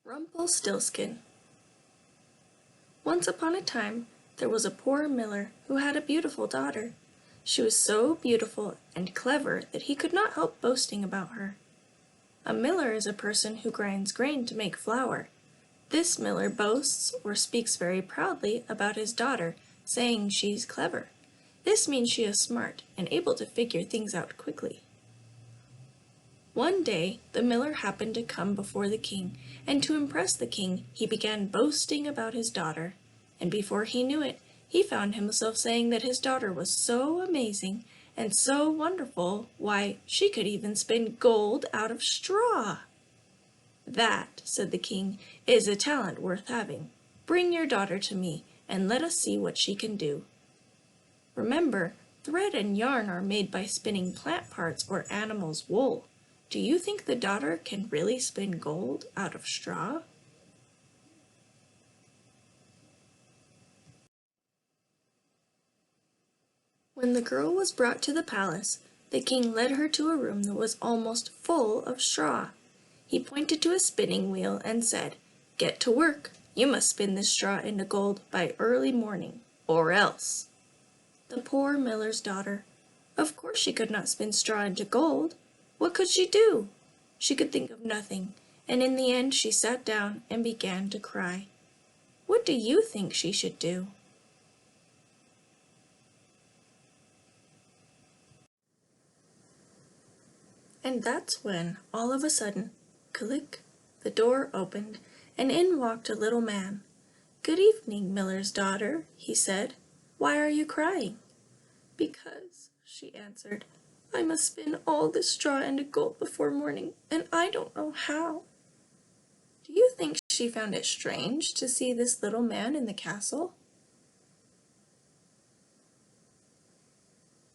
Rumpelstiltskin. Once upon a time, there was a poor miller who had a beautiful daughter. She was so beautiful and clever that he could not help boasting about her. A miller is a person who grinds grain to make flour. This miller boasts or speaks very proudly about his daughter, saying she's clever. This means she is smart and able to figure things out quickly. One day, the miller happened to come before the king, and to impress the king, he began boasting about his daughter. And before he knew it, he found himself saying that his daughter was so amazing and so wonderful, why, she could even spin gold out of straw. "That," said the king, "is a talent worth having. Bring your daughter to me, and let us see what she can do." Remember, thread and yarn are made by spinning plant parts or animals' wool. Do you think the daughter can really spin gold out of straw? When the girl was brought to the palace, the king led her to a room that was almost full of straw. He pointed to a spinning wheel and said, "Get to work. You must spin this straw into gold by early morning, or else." The poor miller's daughter. Of course she could not spin straw into gold. What could she do? She could think of nothing, and in the end she sat down and began to cry. What do you think she should do? And that's when, all of a sudden, click, the door opened, and in walked a little man. "Good evening, miller's daughter," he said. "Why are you crying?" "Because," she answered, "I must spin all this straw into gold before morning, and I don't know how." Do you think she found it strange to see this little man in the castle?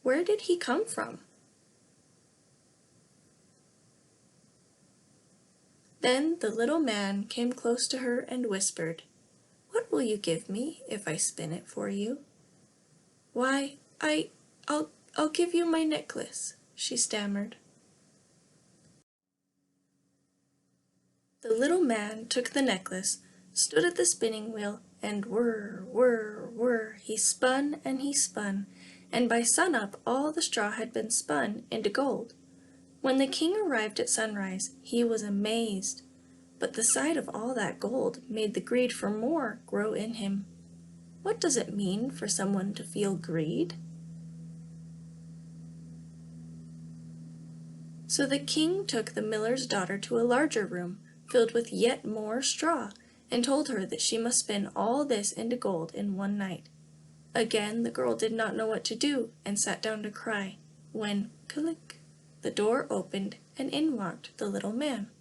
Where did he come from? Then the little man came close to her and whispered, "What will you give me if I spin it for you?" "Why, I'll give you my necklace," she stammered. The little man took the necklace, stood at the spinning wheel, and whir, whir, whir, he spun, and by sun-up all the straw had been spun into gold. When the king arrived at sunrise, he was amazed, but the sight of all that gold made the greed for more grow in him. What does it mean for someone to feel greed? So the king took the miller's daughter to a larger room, filled with yet more straw, and told her that she must spin all this into gold in one night. Again the girl did not know what to do, and sat down to cry, when, click, the door opened, and in walked the little man.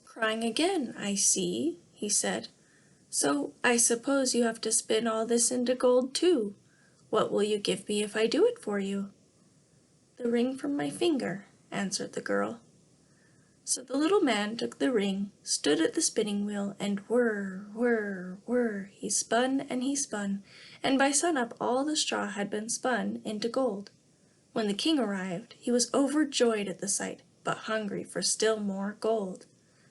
"Crying again, I see," he said. "So I suppose you have to spin all this into gold too. What will you give me if I do it for you?" "The ring from my finger," answered the girl. So the little man took the ring, stood at the spinning wheel, and whir, whir, whir, he spun, and by sun-up all the straw had been spun into gold. When the king arrived, he was overjoyed at the sight, but hungry for still more gold.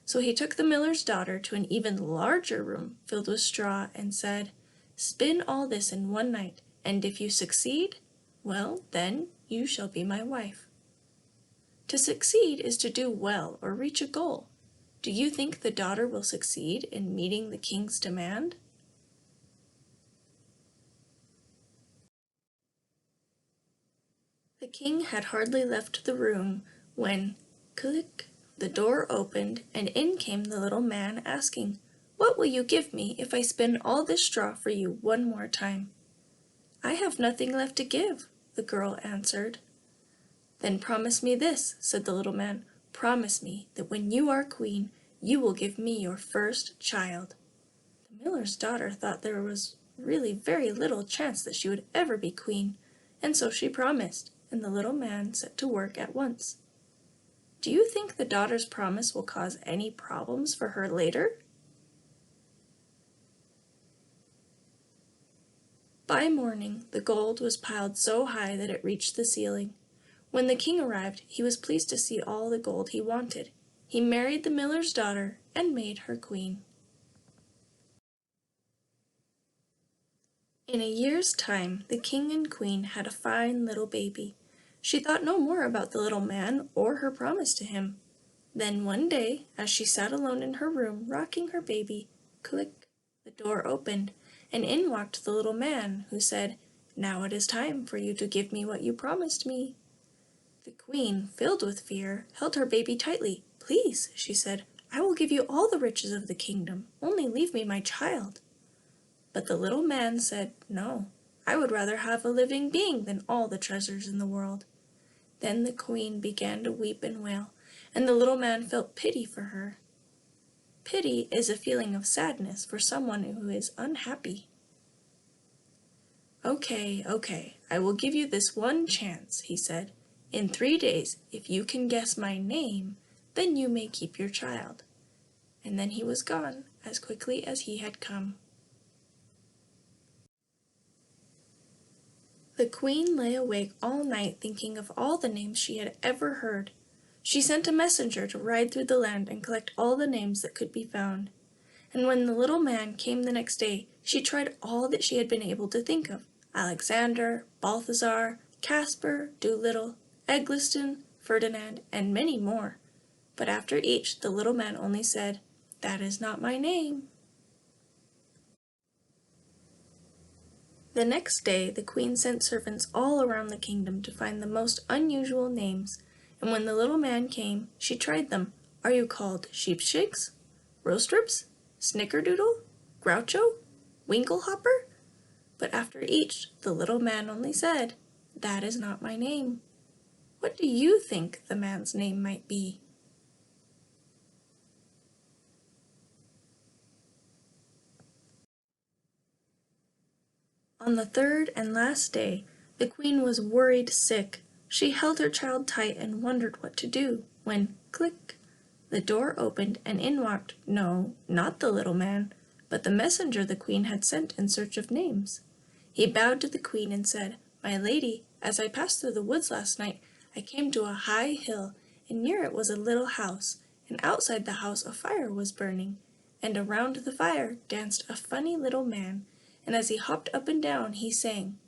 So he took the miller's daughter to an even larger room filled with straw and said, "Spin all this in one night, and if you succeed, well, then you shall be my wife." To succeed is to do well or reach a goal. Do you think the daughter will succeed in meeting the king's demand? The king had hardly left the room when, click, the door opened, and in came the little man asking, "What will you give me if I spin all this straw for you one more time?" "I have nothing left to give," the girl answered. "Then promise me this," said the little man. "Promise me that when you are queen, you will give me your first child." The miller's daughter thought there was really very little chance that she would ever be queen, and so she promised, and the little man set to work at once. Do you think the daughter's promise will cause any problems for her later? By morning, the gold was piled so high that it reached the ceiling. When the king arrived, he was pleased to see all the gold he wanted. He married the miller's daughter and made her queen. In a year's time, the king and queen had a fine little baby. She thought no more about the little man or her promise to him. Then one day, as she sat alone in her room rocking her baby, click, the door opened, and in walked the little man, who said, "Now it is time for you to give me what you promised me." The queen, filled with fear, held her baby tightly. "Please," she said, "I will give you all the riches of the kingdom. Only leave me my child." But the little man said, "No, I would rather have a living being than all the treasures in the world." Then the queen began to weep and wail, and the little man felt pity for her. Pity is a feeling of sadness for someone who is unhappy. Okay, I will give you this one chance," he said. "In 3 days, if you can guess my name, then you may keep your child." And then he was gone as quickly as he had come. The queen lay awake all night thinking of all the names she had ever heard. She sent a messenger to ride through the land and collect all the names that could be found. And when the little man came the next day, she tried all that she had been able to think of: Alexander, Balthazar, Caspar, Doolittle, Eggleston, Ferdinand, and many more. But after each, the little man only said, "That is not my name." The next day, the queen sent servants all around the kingdom to find the most unusual names, and when the little man came, she tried them. "Are you called Sheepshanks, Roastribs, Snickerdoodle, Groucho, Winklehopper?" But after each, the little man only said, "That is not my name." What do you think the man's name might be? On the third and last day, the queen was worried sick. She held her child tight and wondered what to do, when, click, the door opened and in walked, no, not the little man, but the messenger the queen had sent in search of names. He bowed to the queen and said, "My lady, as I passed through the woods last night, I came to a high hill, and near it was a little house, and outside the house a fire was burning, and around the fire danced a funny little man, and as he hopped up and down he sang,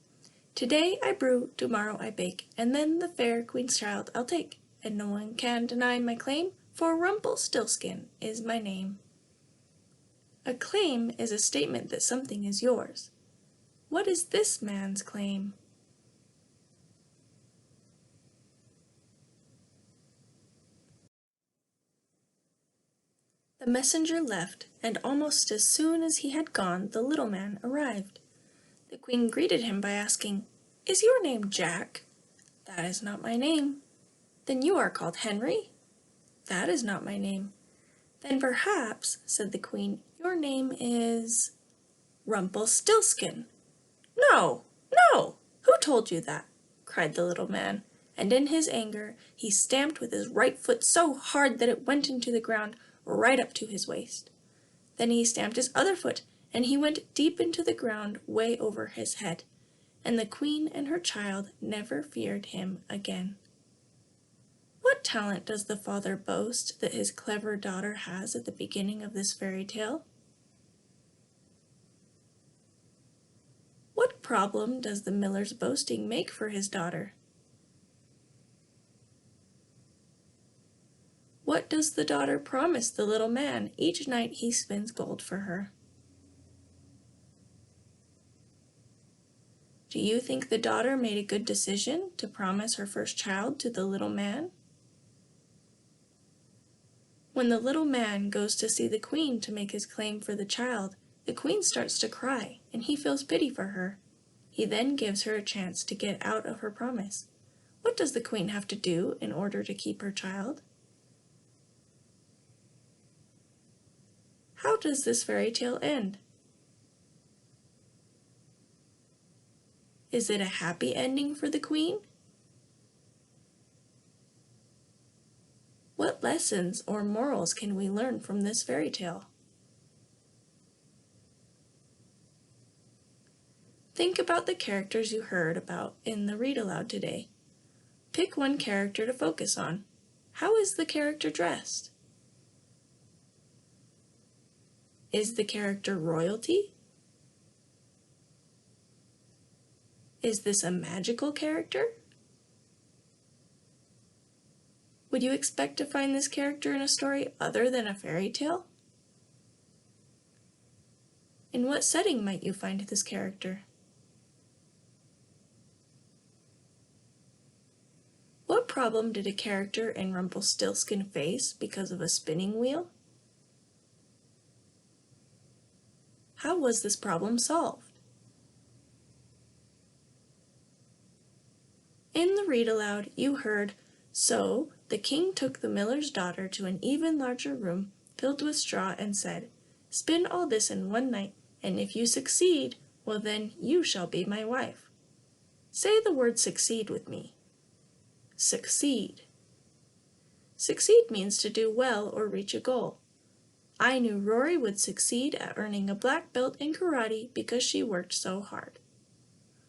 'Today I brew, tomorrow I bake, and then the fair queen's child I'll take, and no one can deny my claim, for Rumpelstiltskin is my name.'" A claim is a statement that something is yours. What is this man's claim? The messenger left, and almost as soon as he had gone, the little man arrived. The queen greeted him by asking, "Is your name Jack?" "That is not my name." "Then you are called Henry?" "That is not my name." "Then perhaps," said the queen, "your name is Rumpelstiltskin." "No, no! Who told you that?" cried the little man, and in his anger he stamped with his right foot so hard that it went into the ground right up to his waist. Then he stamped his other foot, and he went deep into the ground way over his head, and the queen and her child never feared him again. What talent does the father boast that his clever daughter has at the beginning of this fairy tale? What problem does the miller's boasting make for his daughter? What does the daughter promise the little man each night he spins gold for her? Do you think the daughter made a good decision to promise her first child to the little man? When the little man goes to see the queen to make his claim for the child, the queen starts to cry, and he feels pity for her. He then gives her a chance to get out of her promise. What does the queen have to do in order to keep her child? How does this fairy tale end? Is it a happy ending for the queen? What lessons or morals can we learn from this fairy tale? Think about the characters you heard about in the read aloud today. Pick one character to focus on. How is the character dressed? Is the character royalty? Is this a magical character? Would you expect to find this character in a story other than a fairy tale? In what setting might you find this character? What problem did a character in Rumpelstiltskin face because of a spinning wheel? How was this problem solved? In the read aloud, you heard, "So the king took the miller's daughter to an even larger room filled with straw and said, 'Spin all this in one night, and if you succeed, well then you shall be my wife.' Say the word succeed with me. Succeed. Succeed means to do well or reach a goal. I knew Rory would succeed at earning a black belt in karate because she worked so hard."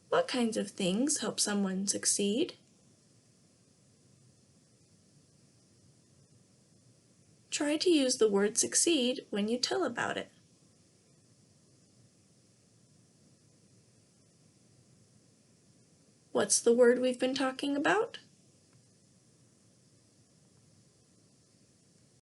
What kinds of things help someone succeed? Try to use the word succeed when you tell about it. What's the word we've been talking about?